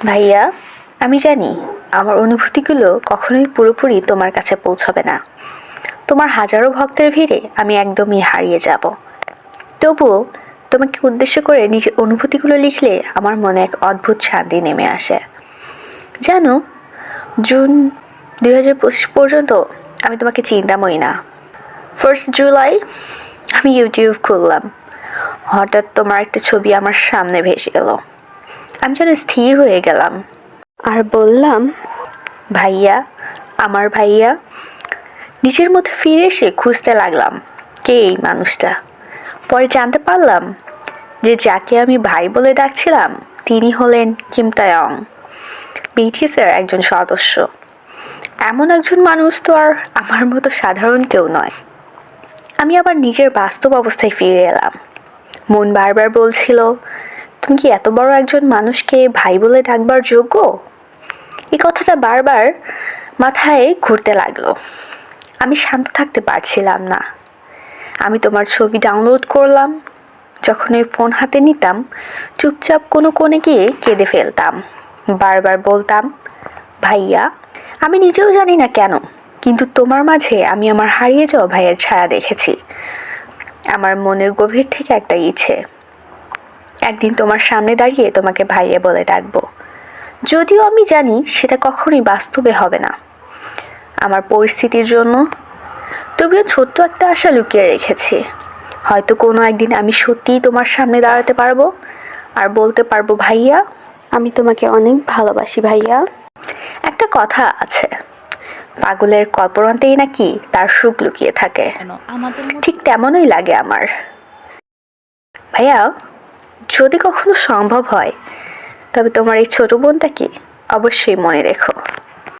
ভাইয়া, আমি জানি আমার অনুভূতিগুলো কখনোই পুরোপুরি তোমার কাছে পৌঁছবে না। তোমার হাজারো ভক্তের ভিড়ে আমি একদমই হারিয়ে যাব। তবুও তোমাকে উদ্দেশ্য করে নিজের অনুভূতিগুলো লিখলে আমার মনে এক অদ্ভুত শান্তি নেমে আসে। জানো, জুন 2025 পর্যন্ত আমি তোমাকে চিন্তাময়ী না। 1 জুলাই আমি ইউটিউব খুললাম, হঠাৎ তোমার একটা ছবি আমার সামনে ভেসে এলো। আমি যেন স্থির হয়ে গেলাম আর বললাম, ভাইয়া, আমার ভাইয়া। নিজের মধ্যে ফিরে এসে খুঁজতে লাগলাম কে এই মানুষটা। পরে জানতে পারলাম যে যাকে আমি ভাই বলে ডাকছিলাম তিনি হলেন কিম তায়ং, বিটিএসের একজন সদস্য। এমন একজন মানুষ তো আর আমার মতো সাধারণ কেউ নয়। আমি আবার নিজের বাস্তব অবস্থায় ফিরে এলাম। মন বারবার বলছিল, তুমি কি এত বড় একজন মানুষকে ভাই বলে ডাকবার যোগ্য? এই কথাটা বারবার মাথায় ঘুরতে লাগলো। আমি শান্ত থাকতে পারছিলাম না। আমি তোমার ছবি ডাউনলোড করলাম। যখন ওই ফোন হাতে নিতাম, চুপচাপ কোনো কোণে গিয়ে কেঁদে ফেলতাম। বারবার বলতাম, ভাইয়া। আমি নিজেও জানি না কেন, কিন্তু তোমার মাঝে আমি আমার হারিয়ে যাওয়া ভাইয়ের ছায়া দেখেছি। আমার মনের গভীর থেকে একটা ইচ্ছে, একদিন তোমার সামনে দাঁড়িয়ে তোমাকে ভাইয়া বলে ডাকবো। যদিও আমি জানি সেটা কখনোই বাস্তবে হবে না আমার পরিস্থিতির জন্য। তবুও ছোট্ট একটা আশা লুকিয়ে রেখেছি। হয়তো কোনো একদিন আমি সত্যিই তোমার সামনে দাঁড়াতে পারবো আর বলতে পারবো, ভাইয়া, আমি তোমাকে অনেক ভালোবাসি ভাইয়া। একটা কথা আছে, পাগলের কল্পনাতেই নাকি তার সুখ লুকিয়ে থাকে। ঠিক তেমনই লাগে আমার। ভাইয়া, যদি কখনো সম্ভব হয় তবে তোমার এই ছোট বোনটাকে অবশ্যই মনে রেখো।